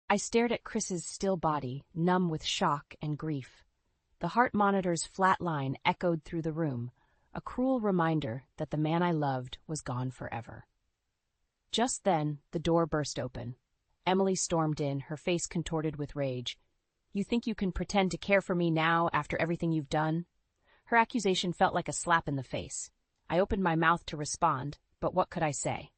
I stared at Chris's still body, numb with shock and grief. The heart monitor's flat line echoed through the room, a cruel reminder that the man I loved was gone forever. Just then, the door burst open. Emily stormed in, her face contorted with rage. "You think you can pretend to care for me now after everything you've done?" Her accusation felt like a slap in the face. I opened my mouth to respond, but what could I say?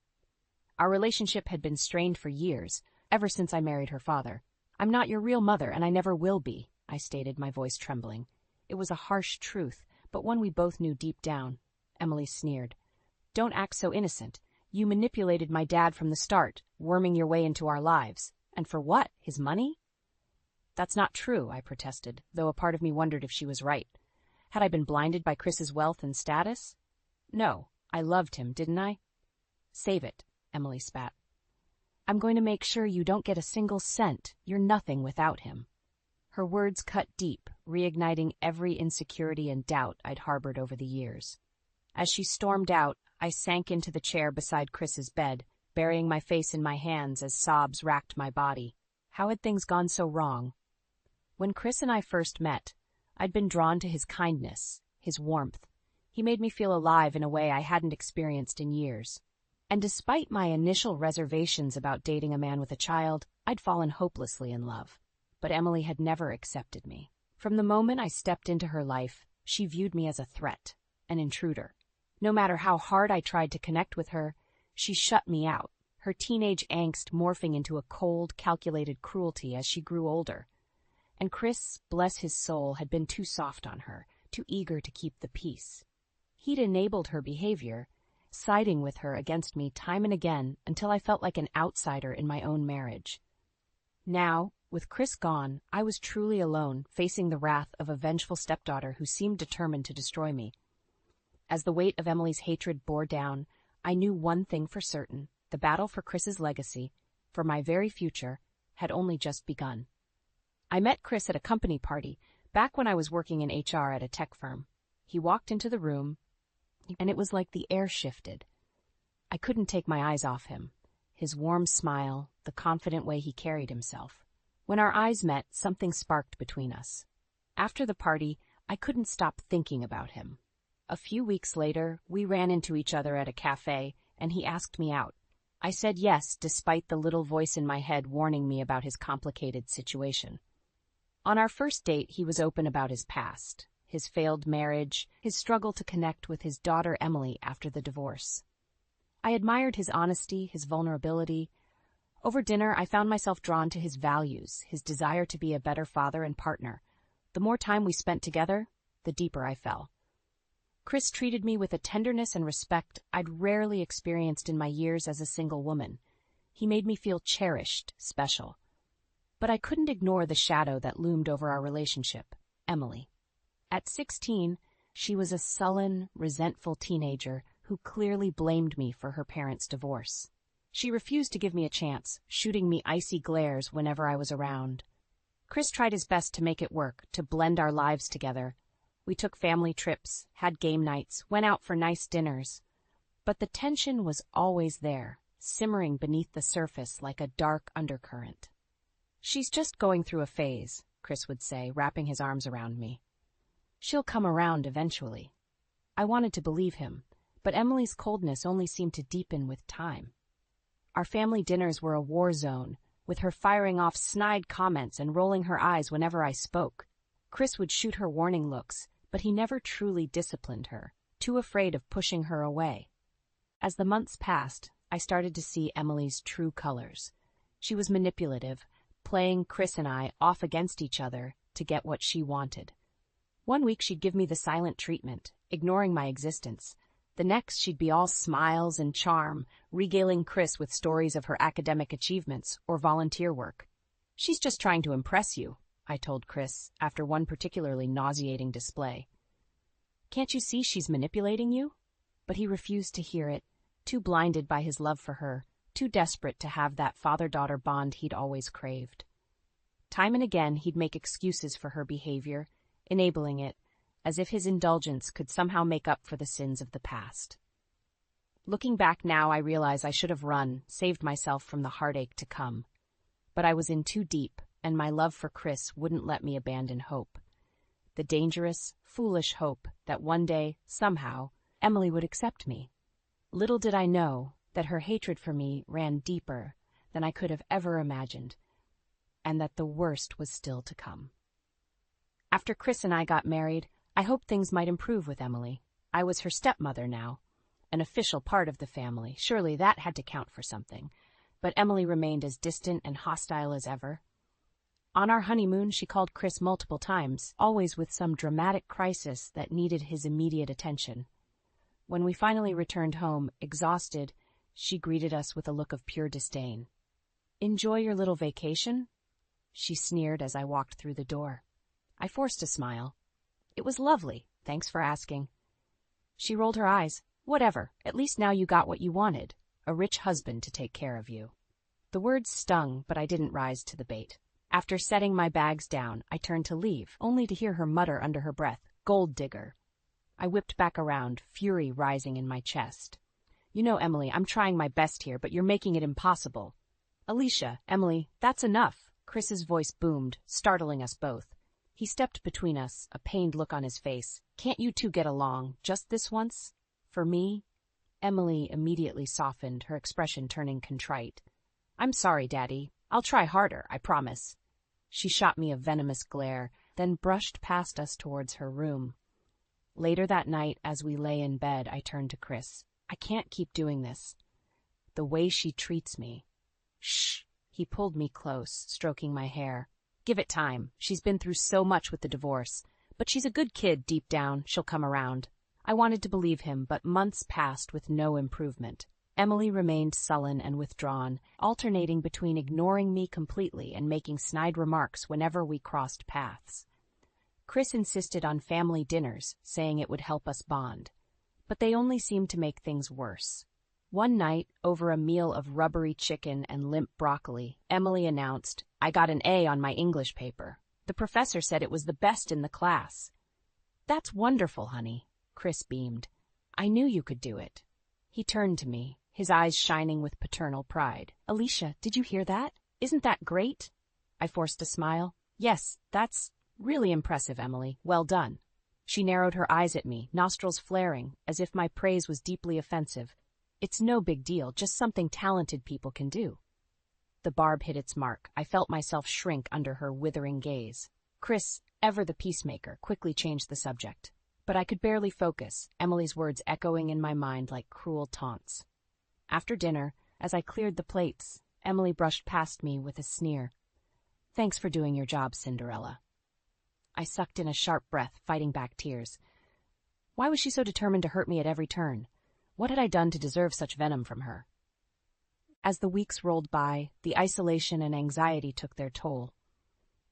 Our relationship had been strained for years, ever since I married her father. "I'm not your real mother, and I never will be," I stated, my voice trembling. It was a harsh truth, but one we both knew deep down. Emily sneered. "Don't act so innocent. You manipulated my dad from the start, worming your way into our lives. And for what? His money?" "That's not true," I protested, though a part of me wondered if she was right. Had I been blinded by Chris's wealth and status? No, I loved him, didn't I? "Save it," Emily spat. "I'm going to make sure you don't get a single cent. You're nothing without him." Her words cut deep, reigniting every insecurity and doubt I'd harbored over the years. As she stormed out, I sank into the chair beside Chris's bed, burying my face in my hands as sobs racked my body. How had things gone so wrong? When Chris and I first met, I'd been drawn to his kindness, his warmth. He made me feel alive in a way I hadn't experienced in years. And despite my initial reservations about dating a man with a child, I'd fallen hopelessly in love. But Emily had never accepted me. From the moment I stepped into her life, she viewed me as a threat, an intruder. No matter how hard I tried to connect with her, she shut me out, her teenage angst morphing into a cold, calculated cruelty as she grew older. And Chris, bless his soul, had been too soft on her, too eager to keep the peace. He'd enabled her behavior, siding with her against me time and again until I felt like an outsider in my own marriage. Now, with Chris gone, I was truly alone, facing the wrath of a vengeful stepdaughter who seemed determined to destroy me. As the weight of Emily's hatred bore down, I knew one thing for certain: the battle for Chris's legacy, for my very future, had only just begun. I met Chris at a company party, back when I was working in HR at a tech firm. He walked into the room, and it was like the air shifted. I couldn't take my eyes off him. His warm smile, the confident way he carried himself. When our eyes met, something sparked between us. After the party, I couldn't stop thinking about him. A few weeks later, we ran into each other at a cafe, and he asked me out. I said yes, despite the little voice in my head warning me about his complicated situation. On our first date, he was open about his past, his failed marriage, his struggle to connect with his daughter Emily after the divorce. I admired his honesty, his vulnerability. Over dinner, I found myself drawn to his values, his desire to be a better father and partner. The more time we spent together, the deeper I fell. Chris treated me with a tenderness and respect I'd rarely experienced in my years as a single woman. He made me feel cherished, special. But I couldn't ignore the shadow that loomed over our relationship, Emily. At 16, she was a sullen, resentful teenager who clearly blamed me for her parents' divorce. She refused to give me a chance, shooting me icy glares whenever I was around. Chris tried his best to make it work, to blend our lives together. We took family trips, had game nights, went out for nice dinners. But the tension was always there, simmering beneath the surface like a dark undercurrent. "She's just going through a phase," Chris would say, wrapping his arms around me. "She'll come around eventually." I wanted to believe him, but Emily's coldness only seemed to deepen with time. Our family dinners were a war zone, with her firing off snide comments and rolling her eyes whenever I spoke. Chris would shoot her warning looks, but he never truly disciplined her, too afraid of pushing her away. As the months passed, I started to see Emily's true colors. She was manipulative, playing Chris and I off against each other to get what she wanted. One week she'd give me the silent treatment, ignoring my existence. The next she'd be all smiles and charm, regaling Chris with stories of her academic achievements or volunteer work. "She's just trying to impress you," I told Chris after one particularly nauseating display. "Can't you see she's manipulating you?" But he refused to hear it, too blinded by his love for her, too desperate to have that father-daughter bond he'd always craved. Time and again he'd make excuses for her behavior, enabling it, as if his indulgence could somehow make up for the sins of the past. Looking back now, I realize I should have run, saved myself from the heartache to come. But I was in too deep, and my love for Chris wouldn't let me abandon hope. The dangerous, foolish hope that one day, somehow, Emily would accept me. Little did I know that her hatred for me ran deeper than I could have ever imagined, and that the worst was still to come. After Chris and I got married, I hoped things might improve with Emily. I was her stepmother now, an official part of the family. Surely that had to count for something. But Emily remained as distant and hostile as ever. On our honeymoon, she called Chris multiple times, always with some dramatic crisis that needed his immediate attention. When we finally returned home, exhausted, she greeted us with a look of pure disdain. "Enjoy your little vacation?" she sneered as I walked through the door. I forced a smile. "It was lovely, thanks for asking." She rolled her eyes. "Whatever, at least now you got what you wanted, a rich husband to take care of you." The words stung, but I didn't rise to the bait. After setting my bags down, I turned to leave, only to hear her mutter under her breath, "Gold digger." I whipped back around, fury rising in my chest. "You know, Emily, I'm trying my best here, but you're making it impossible." "Alicia, Emily, that's enough." Chris's voice boomed, startling us both. He stepped between us, a pained look on his face. "Can't you two get along, just this once? For me?" Emily immediately softened, her expression turning contrite. "I'm sorry, Daddy. I'll try harder, I promise." She shot me a venomous glare, then brushed past us towards her room. Later that night, as we lay in bed, I turned to Chris. "I can't keep doing this. The way she treats me." "Shh." He pulled me close, stroking my hair. "Give it time. She's been through so much with the divorce. But she's a good kid deep down. She'll come around." I wanted to believe him, but months passed with no improvement. Emily remained sullen and withdrawn, alternating between ignoring me completely and making snide remarks whenever we crossed paths. Chris insisted on family dinners, saying it would help us bond. But they only seemed to make things worse. One night, over a meal of rubbery chicken and limp broccoli, Emily announced, "I got an A on my English paper. The professor said it was the best in the class." "That's wonderful, honey," Chris beamed. "I knew you could do it." He turned to me, his eyes shining with paternal pride. "Alicia, did you hear that? Isn't that great?" I forced a smile. "Yes, that's really impressive, Emily. Well done." She narrowed her eyes at me, nostrils flaring, as if my praise was deeply offensive. "It's no big deal, just something talented people can do." The barb hit its mark. I felt myself shrink under her withering gaze. Chris, ever the peacemaker, quickly changed the subject. But I could barely focus, Emily's words echoing in my mind like cruel taunts. After dinner, as I cleared the plates, Emily brushed past me with a sneer. "Thanks for doing your job, Cinderella." I sucked in a sharp breath, fighting back tears. Why was she so determined to hurt me at every turn? What had I done to deserve such venom from her? As the weeks rolled by, the isolation and anxiety took their toll.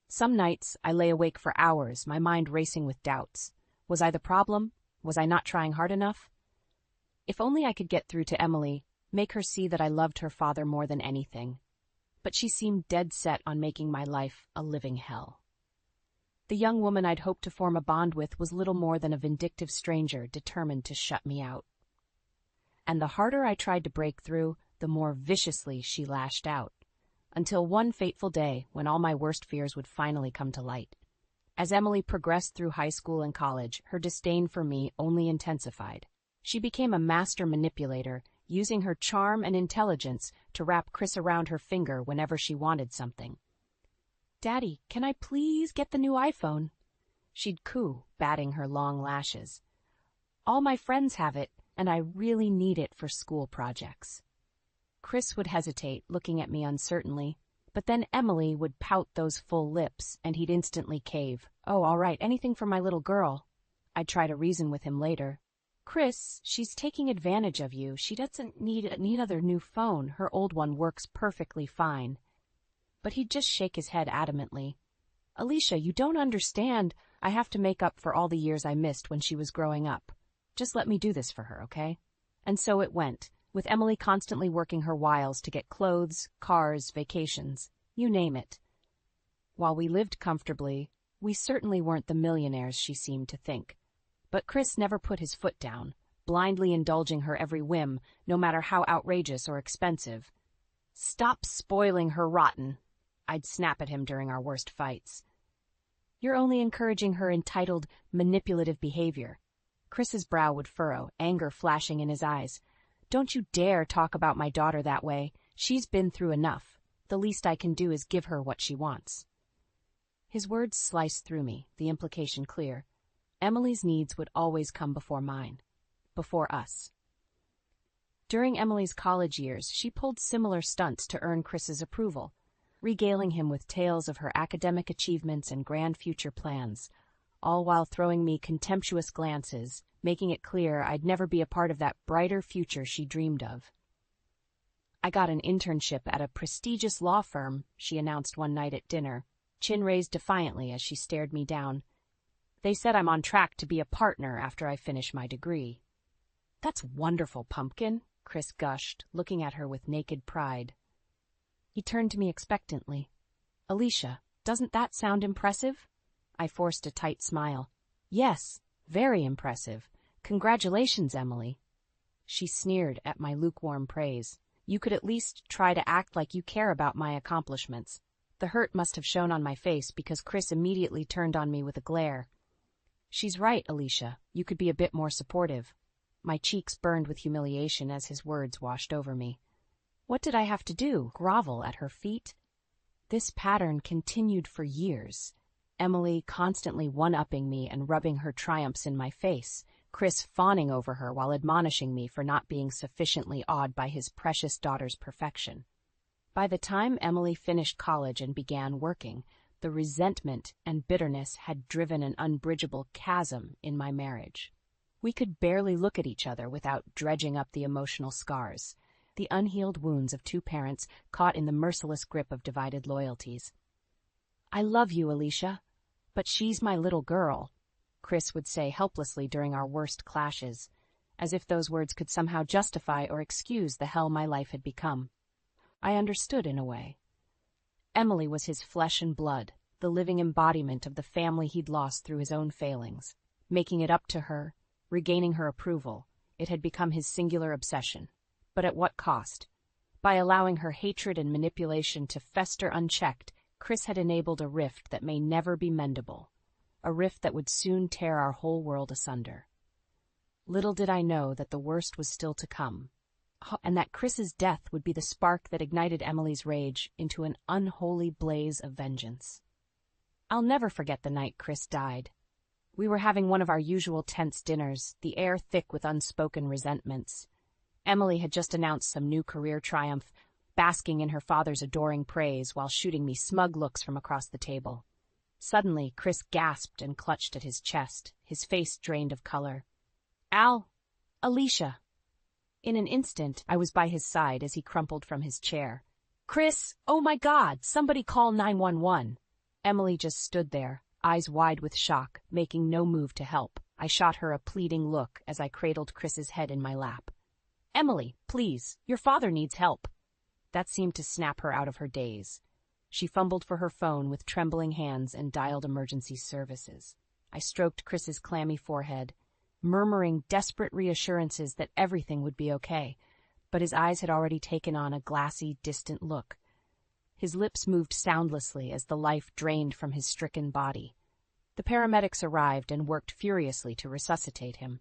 Some nights, I lay awake for hours, my mind racing with doubts. Was I the problem? Was I not trying hard enough? If only I could get through to Emily, make her see that I loved her father more than anything. But she seemed dead set on making my life a living hell. The young woman I'd hoped to form a bond with was little more than a vindictive stranger determined to shut me out. And the harder I tried to break through, the more viciously she lashed out, until one fateful day when all my worst fears would finally come to light. As Emily progressed through high school and college, her disdain for me only intensified. She became a master manipulator, using her charm and intelligence to wrap Chris around her finger whenever she wanted something. "Daddy, can I please get the new iPhone?" She'd coo, batting her long lashes. "All my friends have it, and I really need it for school projects." Chris would hesitate, looking at me uncertainly, but then Emily would pout those full lips, and he'd instantly cave. "Oh, all right, anything for my little girl." I'd try to reason with him later. "Chris, she's taking advantage of you. She doesn't need another new phone. Her old one works perfectly fine." But he'd just shake his head adamantly. "Alicia, you don't understand. I have to make up for all the years I missed when she was growing up. Just let me do this for her, okay?" And so it went, with Emily constantly working her wiles to get clothes, cars, vacations, you name it. While we lived comfortably, we certainly weren't the millionaires she seemed to think. But Chris never put his foot down, blindly indulging her every whim, no matter how outrageous or expensive. "Stop spoiling her rotten," I'd snap at him during our worst fights. You're only encouraging her entitled, manipulative behavior. Chris's brow would furrow, anger flashing in his eyes. Don't you dare talk about my daughter that way. She's been through enough. The least I can do is give her what she wants. His words sliced through me, the implication clear. Emily's needs would always come before mine. Before us. During Emily's college years, she pulled similar stunts to earn Chris's approval, regaling him with tales of her academic achievements and grand future plans, all while throwing me contemptuous glances, making it clear I'd never be a part of that brighter future she dreamed of. I got an internship at a prestigious law firm, she announced one night at dinner, chin raised defiantly as she stared me down. They said I'm on track to be a partner after I finish my degree. That's wonderful, Pumpkin, Chris gushed, looking at her with naked pride. He turned to me expectantly. Alicia, doesn't that sound impressive? I forced a tight smile. Yes, very impressive. Congratulations, Emily. She sneered at my lukewarm praise. You could at least try to act like you care about my accomplishments. The hurt must have shown on my face because Chris immediately turned on me with a glare. She's right, Alicia. You could be a bit more supportive. My cheeks burned with humiliation as his words washed over me. What did I have to do? Grovel at her feet? This pattern continued for years. Emily constantly one-upping me and rubbing her triumphs in my face, Chris fawning over her while admonishing me for not being sufficiently awed by his precious daughter's perfection. By the time Emily finished college and began working, the resentment and bitterness had driven an unbridgeable chasm in my marriage. We could barely look at each other without dredging up the emotional scars, the unhealed wounds of two parents caught in the merciless grip of divided loyalties. I love you, Alicia, but she's my little girl, Chris would say helplessly during our worst clashes, as if those words could somehow justify or excuse the hell my life had become. I understood in a way. Emily was his flesh and blood, the living embodiment of the family he'd lost through his own failings. Making it up to her, regaining her approval, it had become his singular obsession. But at what cost? By allowing her hatred and manipulation to fester unchecked, Chris had enabled a rift that may never be mendable, a rift that would soon tear our whole world asunder. Little did I know that the worst was still to come, and that Chris's death would be the spark that ignited Emily's rage into an unholy blaze of vengeance. I'll never forget the night Chris died. We were having one of our usual tense dinners, the air thick with unspoken resentments. Emily had just announced some new career triumph, basking in her father's adoring praise while shooting me smug looks from across the table. Suddenly, Chris gasped and clutched at his chest, his face drained of color. Al! Alicia! In an instant, I was by his side as he crumpled from his chair. Chris! Oh my God! Somebody call 911! Emily just stood there, eyes wide with shock, making no move to help. I shot her a pleading look as I cradled Chris's head in my lap. Emily, please, your father needs help. That seemed to snap her out of her daze. She fumbled for her phone with trembling hands and dialed emergency services. I stroked Chris's clammy forehead, murmuring desperate reassurances that everything would be okay, but his eyes had already taken on a glassy, distant look. His lips moved soundlessly as the life drained from his stricken body. The paramedics arrived and worked furiously to resuscitate him.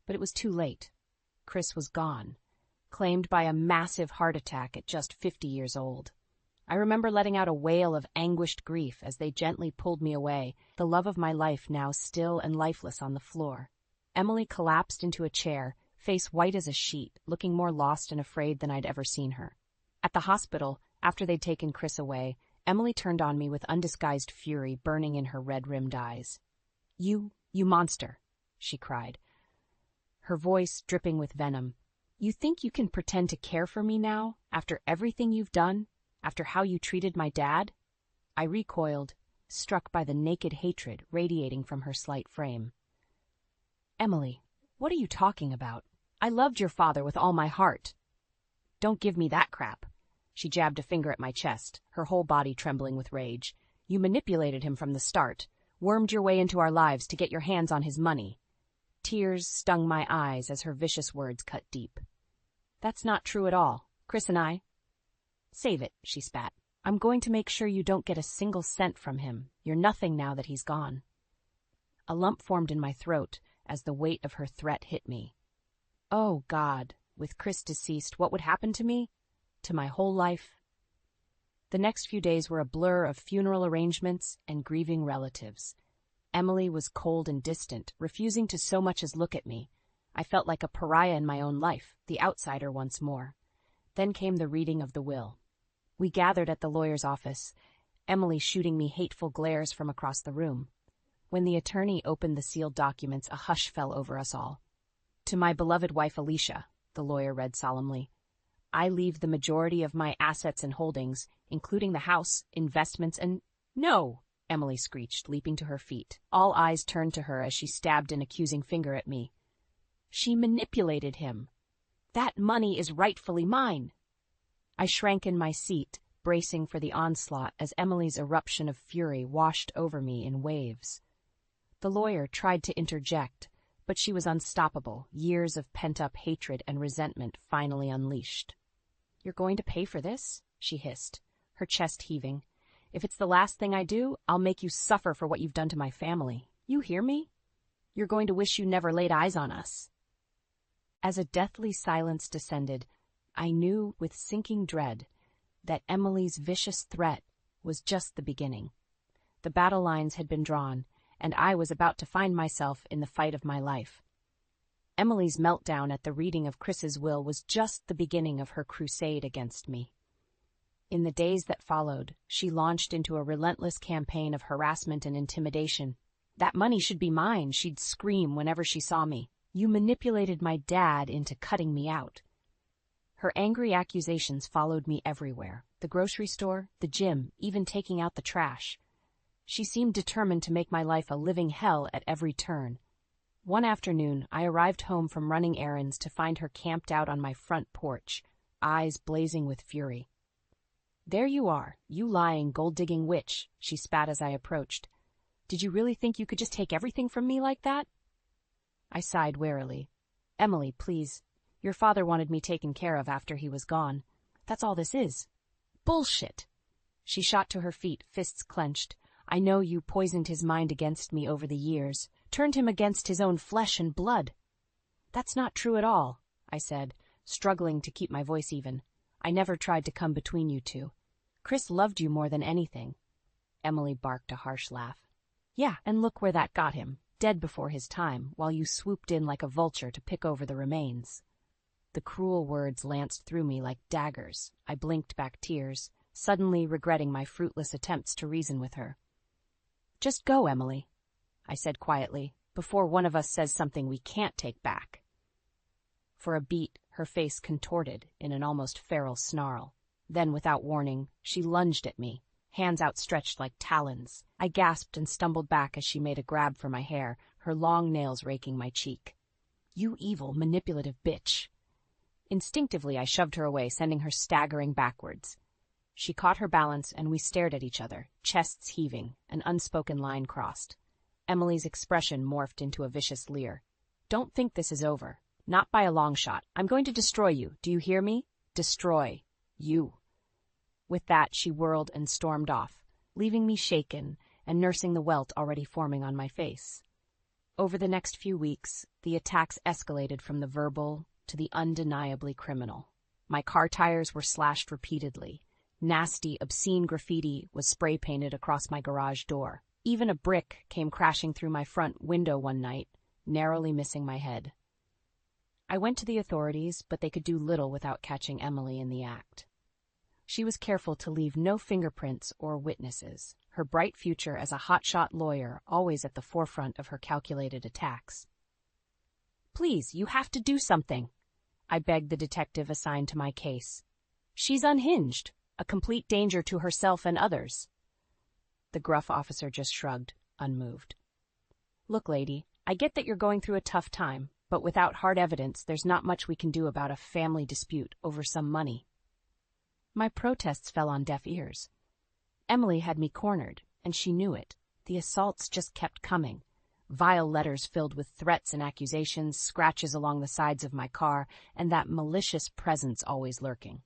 But it was too late. Chris was gone, claimed by a massive heart attack at just 50 years old. I remember letting out a wail of anguished grief as they gently pulled me away, the love of my life now still and lifeless on the floor. Emily collapsed into a chair, face white as a sheet, looking more lost and afraid than I'd ever seen her. At the hospital, after they'd taken Chris away, Emily turned on me with undisguised fury burning in her red-rimmed eyes. You monster, she cried, her voice dripping with venom. You think you can pretend to care for me now, after everything you've done? After how you treated my dad? I recoiled, struck by the naked hatred radiating from her slight frame. Emily, what are you talking about? I loved your father with all my heart. Don't give me that crap. She jabbed a finger at my chest, her whole body trembling with rage. You manipulated him from the start, wormed your way into our lives to get your hands on his money. Tears stung my eyes as her vicious words cut deep. That's not true at all. Chris and I... Save it, she spat. I'm going to make sure you don't get a single cent from him. You're nothing now that he's gone. A lump formed in my throat as the weight of her threat hit me. Oh, God, with Chris deceased, what would happen to me? To my whole life? The next few days were a blur of funeral arrangements and grieving relatives. Emily was cold and distant, refusing to so much as look at me. I felt like a pariah in my own life, the outsider once more. Then came the reading of the will. We gathered at the lawyer's office, Emily shooting me hateful glares from across the room. When the attorney opened the sealed documents, a hush fell over us all. To my beloved wife Alicia, the lawyer read solemnly, I leave the majority of my assets and holdings, including the house, investments, and— No! Emily screeched, leaping to her feet. All eyes turned to her as she stabbed an accusing finger at me. She manipulated him. That money is rightfully mine. I shrank in my seat, bracing for the onslaught as Emily's eruption of fury washed over me in waves. The lawyer tried to interject, but she was unstoppable, years of pent-up hatred and resentment finally unleashed. You're going to pay for this? She hissed, her chest heaving. If it's the last thing I do, I'll make you suffer for what you've done to my family. You hear me? You're going to wish you never laid eyes on us. As a deathly silence descended, I knew with sinking dread that Emily's vicious threat was just the beginning. The battle lines had been drawn, and I was about to find myself in the fight of my life. Emily's meltdown at the reading of Chris's will was just the beginning of her crusade against me. In the days that followed, she launched into a relentless campaign of harassment and intimidation. That money should be mine, she'd scream whenever she saw me. You manipulated my dad into cutting me out. Her angry accusations followed me everywhere, the grocery store, the gym, even taking out the trash. She seemed determined to make my life a living hell at every turn. One afternoon, I arrived home from running errands to find her camped out on my front porch, eyes blazing with fury. There you are, you lying, gold-digging witch, she spat as I approached. Did you really think you could just take everything from me like that? I sighed warily. Emily, please. Your father wanted me taken care of after he was gone. That's all this is. Bullshit! She shot to her feet, fists clenched. I know you poisoned his mind against me over the years, turned him against his own flesh and blood. That's not true at all, I said, struggling to keep my voice even. I never tried to come between you two. Chris loved you more than anything. Emily barked a harsh laugh. Yeah, and look where that got him, dead before his time, while you swooped in like a vulture to pick over the remains. The cruel words lanced through me like daggers. I blinked back tears, suddenly regretting my fruitless attempts to reason with her. Just go, Emily, I said quietly, before one of us says something we can't take back. For a beat, her face contorted in an almost feral snarl. Then, without warning, she lunged at me, hands outstretched like talons. I gasped and stumbled back as she made a grab for my hair, her long nails raking my cheek. You evil, manipulative bitch. Instinctively, I shoved her away, sending her staggering backwards. She caught her balance, and we stared at each other, chests heaving, an unspoken line crossed. Emily's expression morphed into a vicious leer. Don't think this is over. Not by a long shot. I'm going to destroy you. Do you hear me? Destroy. You. With that, she whirled and stormed off, leaving me shaken and nursing the welt already forming on my face. Over the next few weeks, the attacks escalated from the verbal to the undeniably criminal. My car tires were slashed repeatedly. Nasty, obscene graffiti was spray-painted across my garage door. Even a brick came crashing through my front window one night, narrowly missing my head. I went to the authorities, but they could do little without catching Emily in the act. She was careful to leave no fingerprints or witnesses, her bright future as a hotshot lawyer always at the forefront of her calculated attacks. Please, you have to do something, I begged the detective assigned to my case. She's unhinged, a complete danger to herself and others. The gruff officer just shrugged, unmoved. Look, lady, I get that you're going through a tough time, but without hard evidence, there's not much we can do about a family dispute over some money. My protests fell on deaf ears. Emily had me cornered, and she knew it. The assaults just kept coming. Vile letters filled with threats and accusations, scratches along the sides of my car, and that malicious presence always lurking.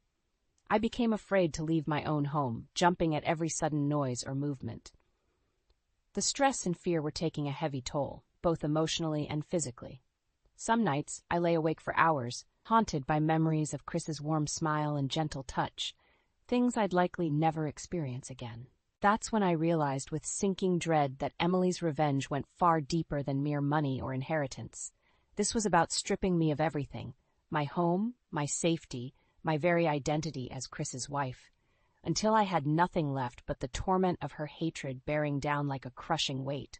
I became afraid to leave my own home, jumping at every sudden noise or movement. The stress and fear were taking a heavy toll, both emotionally and physically. Some nights, I lay awake for hours, haunted by memories of Chris's warm smile and gentle touch, things I'd likely never experience again. That's when I realized with sinking dread that Emily's revenge went far deeper than mere money or inheritance. This was about stripping me of everything: my home, my safety, my very identity as Chris's wife, until I had nothing left but the torment of her hatred bearing down like a crushing weight.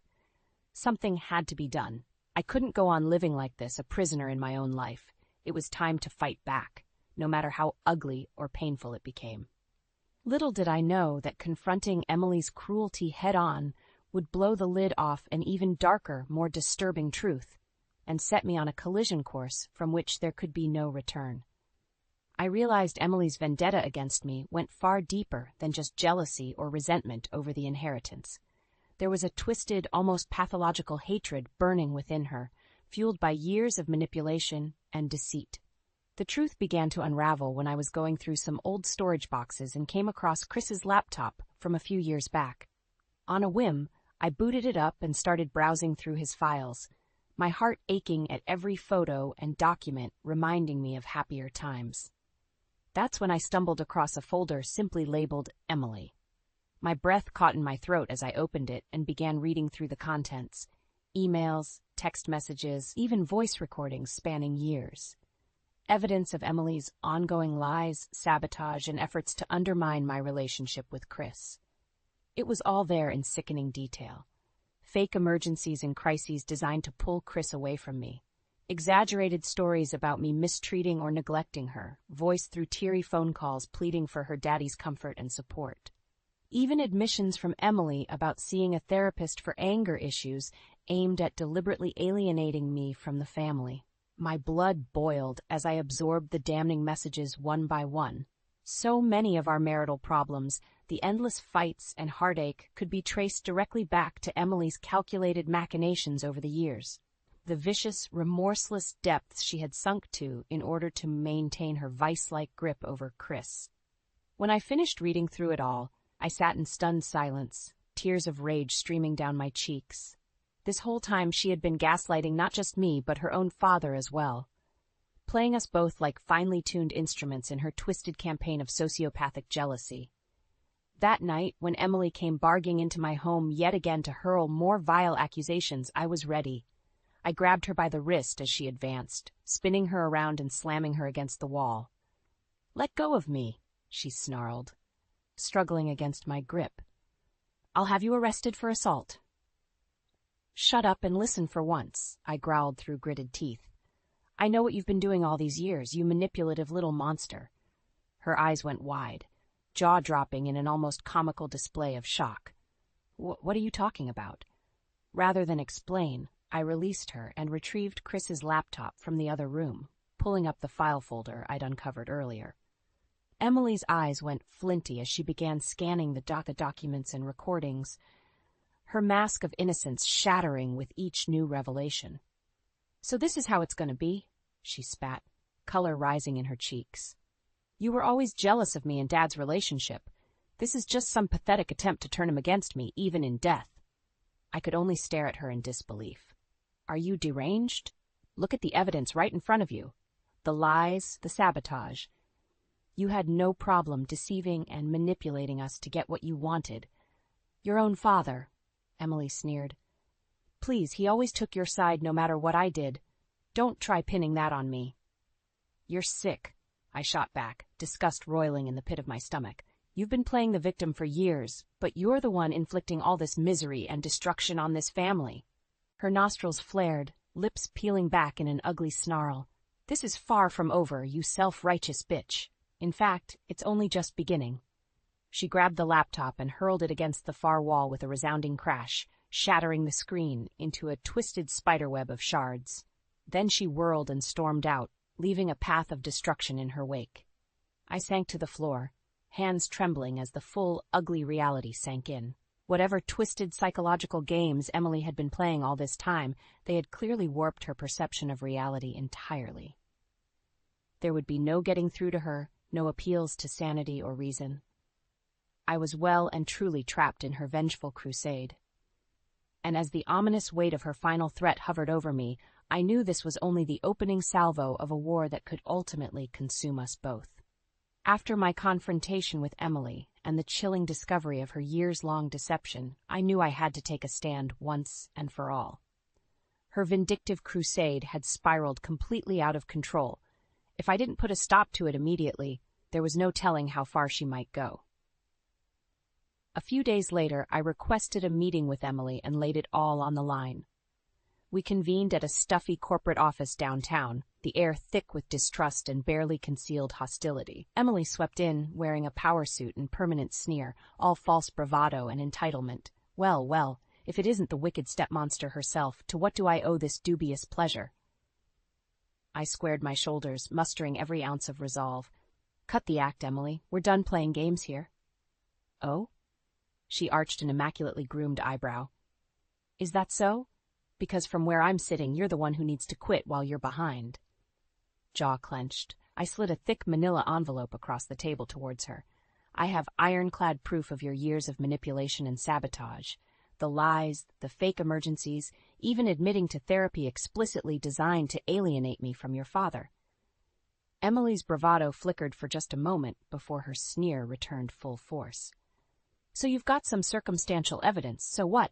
Something had to be done. I couldn't go on living like this, a prisoner in my own life. It was time to fight back, no matter how ugly or painful it became. Little did I know that confronting Emily's cruelty head-on would blow the lid off an even darker, more disturbing truth, and set me on a collision course from which there could be no return. I realized Emily's vendetta against me went far deeper than just jealousy or resentment over the inheritance. There was a twisted, almost pathological hatred burning within her, fueled by years of manipulation and deceit. The truth began to unravel when I was going through some old storage boxes and came across Chris's laptop from a few years back. On a whim, I booted it up and started browsing through his files, my heart aching at every photo and document reminding me of happier times. That's when I stumbled across a folder simply labeled Emily. My breath caught in my throat as I opened it and began reading through the contents: emails, text messages, even voice recordings spanning years. Evidence of Emily's ongoing lies, sabotage, and efforts to undermine my relationship with Chris. It was all there in sickening detail. Fake emergencies and crises designed to pull Chris away from me. Exaggerated stories about me mistreating or neglecting her, voiced through teary phone calls pleading for her daddy's comfort and support. Even admissions from Emily about seeing a therapist for anger issues aimed at deliberately alienating me from the family. My blood boiled as I absorbed the damning messages one by one. So many of our marital problems, the endless fights and heartache, could be traced directly back to Emily's calculated machinations over the years. The vicious, remorseless depths she had sunk to in order to maintain her vice-like grip over Chris. When I finished reading through it all, I sat in stunned silence, tears of rage streaming down my cheeks. This whole time she had been gaslighting not just me, but her own father as well, playing us both like finely tuned instruments in her twisted campaign of sociopathic jealousy. That night, when Emily came barging into my home yet again to hurl more vile accusations, I was ready. I grabbed her by the wrist as she advanced, spinning her around and slamming her against the wall. "Let go of me," she snarled, struggling against my grip. "I'll have you arrested for assault." "Shut up and listen for once," I growled through gritted teeth. "I know what you've been doing all these years, you manipulative little monster." Her eyes went wide, jaw-dropping in an almost comical display of shock. What are you talking about?" Rather than explain, I released her and retrieved Chris's laptop from the other room, pulling up the file folder I'd uncovered earlier. Emily's eyes went flinty as she began scanning the documents and recordings, her mask of innocence shattering with each new revelation. "So this is how it's going to be," she spat, color rising in her cheeks. "You were always jealous of me and Dad's relationship. This is just some pathetic attempt to turn him against me, even in death." I could only stare at her in disbelief. "Are you deranged? Look at the evidence right in front of you. The lies, the sabotage. You had no problem deceiving and manipulating us to get what you wanted. Your own father," Emily sneered. "Please, he always took your side no matter what I did. Don't try pinning that on me." "You're sick," I shot back, disgust roiling in the pit of my stomach. "You've been playing the victim for years, but you're the one inflicting all this misery and destruction on this family." Her nostrils flared, lips peeling back in an ugly snarl. "This is far from over, you self-righteous bitch. In fact, it's only just beginning." She grabbed the laptop and hurled it against the far wall with a resounding crash, shattering the screen into a twisted spiderweb of shards. Then she whirled and stormed out, leaving a path of destruction in her wake. I sank to the floor, hands trembling as the full, ugly reality sank in. Whatever twisted psychological games Emily had been playing all this time, they had clearly warped her perception of reality entirely. There would be no getting through to her, no appeals to sanity or reason. I was well and truly trapped in her vengeful crusade. And as the ominous weight of her final threat hovered over me, I knew this was only the opening salvo of a war that could ultimately consume us both. After my confrontation with Emily and the chilling discovery of her years-long deception, I knew I had to take a stand once and for all. Her vindictive crusade had spiraled completely out of control. If I didn't put a stop to it immediately, there was no telling how far she might go. A few days later, I requested a meeting with Emily and laid it all on the line. We convened at a stuffy corporate office downtown, the air thick with distrust and barely concealed hostility. Emily swept in, wearing a power suit and permanent sneer, all false bravado and entitlement. Well, if it isn't the wicked stepmonster herself, to what do I owe this dubious pleasure? I squared my shoulders, mustering every ounce of resolve. Cut the act, Emily. We're done playing games here. Oh? She arched an immaculately groomed eyebrow. Is that so? Because from where I'm sitting, you're the one who needs to quit while you're behind. Jaw clenched. I slid a thick manila envelope across the table towards her. I have ironclad proof of your years of manipulation and sabotage. The lies, the fake emergencies, even admitting to therapy explicitly designed to alienate me from your father. Emily's bravado flickered for just a moment before her sneer returned full force. So you've got some circumstantial evidence, so what?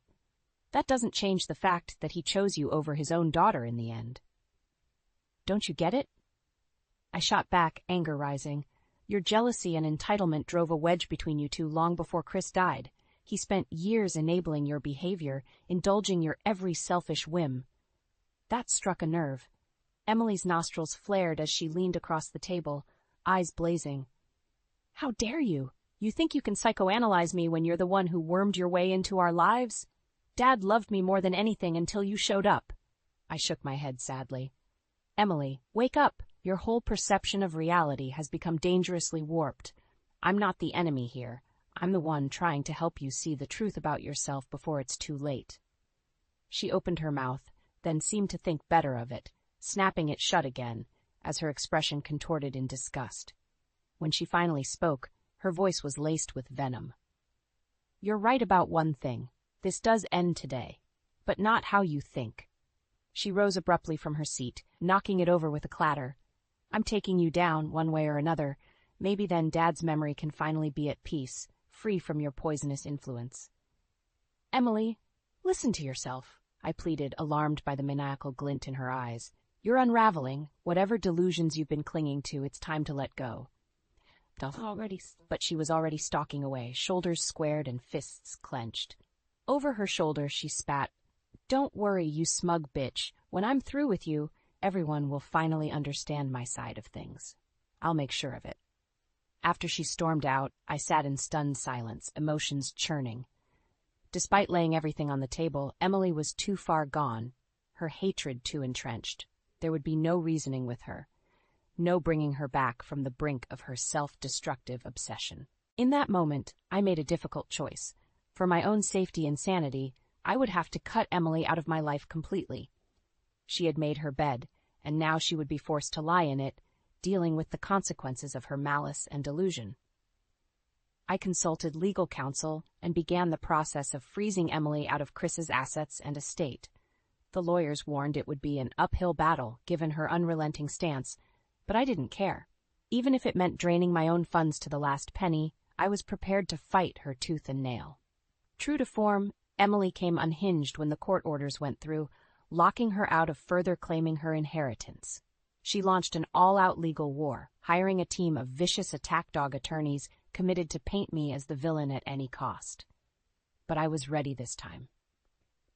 That doesn't change the fact that he chose you over his own daughter in the end. Don't you get it? I shot back, anger rising. Your jealousy and entitlement drove a wedge between you two long before Chris died. He spent years enabling your behavior, indulging your every selfish whim. That struck a nerve. Emily's nostrils flared as she leaned across the table, eyes blazing. How dare you? You think you can psychoanalyze me when you're the one who wormed your way into our lives? Dad loved me more than anything until you showed up. I shook my head sadly. Emily, wake up. Your whole perception of reality has become dangerously warped. I'm not the enemy here. I'm the one trying to help you see the truth about yourself before it's too late. She opened her mouth, then seemed to think better of it, snapping it shut again, as her expression contorted in disgust. When she finally spoke, her voice was laced with venom. You're right about one thing. This does end today, but not how you think. She rose abruptly from her seat, knocking it over with a clatter. I'm taking you down, one way or another. Maybe then Dad's memory can finally be at peace, free from your poisonous influence. Emily, listen to yourself, I pleaded, alarmed by the maniacal glint in her eyes. You're unraveling. Whatever delusions you've been clinging to, it's time to let go. But she was already stalking away, shoulders squared and fists clenched. Over her shoulder, she spat. Don't worry, you smug bitch. When I'm through with you, everyone will finally understand my side of things. I'll make sure of it. After she stormed out, I sat in stunned silence, emotions churning. Despite laying everything on the table, Emily was too far gone, her hatred too entrenched. There would be no reasoning with her, no bringing her back from the brink of her self-destructive obsession. In that moment, I made a difficult choice. For my own safety and sanity, I would have to cut Emily out of my life completely. She had made her bed, and now she would be forced to lie in it, dealing with the consequences of her malice and delusion. I consulted legal counsel and began the process of freezing Emily out of Chris's assets and estate. The lawyers warned it would be an uphill battle, given her unrelenting stance, but I didn't care. Even if it meant draining my own funds to the last penny, I was prepared to fight her tooth and nail. True to form, Emily came unhinged when the court orders went through, locking her out of further claiming her inheritance. She launched an all-out legal war, hiring a team of vicious attack dog attorneys committed to paint me as the villain at any cost. But I was ready this time.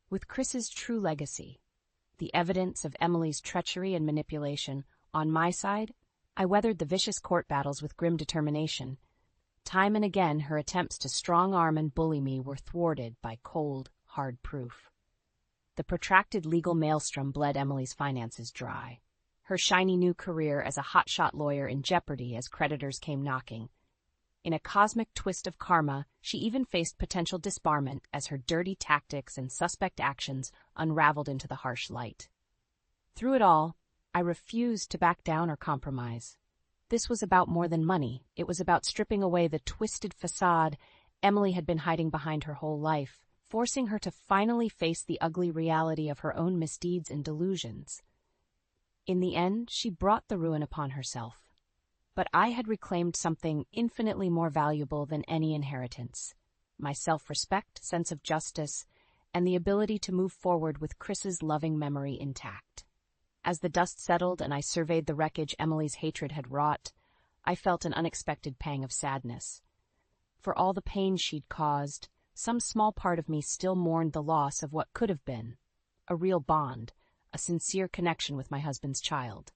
With Chris's true legacy, the evidence of Emily's treachery and manipulation, on my side, I weathered the vicious court battles with grim determination. Time and again, her attempts to strong-arm and bully me were thwarted by cold, hard proof. The protracted legal maelstrom bled Emily's finances dry. Her shiny new career as a hotshot lawyer in jeopardy as creditors came knocking. In a cosmic twist of karma, she even faced potential disbarment as her dirty tactics and suspect actions unraveled into the harsh light. Through it all, I refused to back down or compromise. This was about more than money. It was about stripping away the twisted facade Emily had been hiding behind her whole life, forcing her to finally face the ugly reality of her own misdeeds and delusions. In the end, she brought the ruin upon herself. But I had reclaimed something infinitely more valuable than any inheritance: my self-respect, sense of justice, and the ability to move forward with Chris's loving memory intact. As the dust settled and I surveyed the wreckage Emily's hatred had wrought, I felt an unexpected pang of sadness. For all the pain she'd caused, some small part of me still mourned the loss of what could have been a real bond, a sincere connection with my husband's child.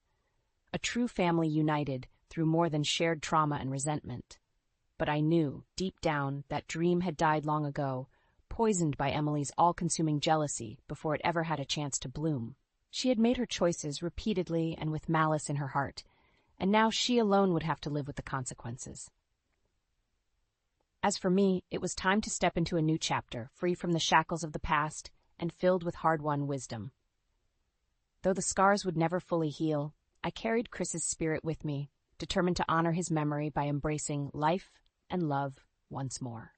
A true family united through more than shared trauma and resentment. But I knew, deep down, that dream had died long ago, poisoned by Emily's all-consuming jealousy before it ever had a chance to bloom. She had made her choices repeatedly and with malice in her heart, and now she alone would have to live with the consequences. As for me, it was time to step into a new chapter, free from the shackles of the past and filled with hard-won wisdom. Though the scars would never fully heal, I carried Chris's spirit with me, determined to honor his memory by embracing life and love once more.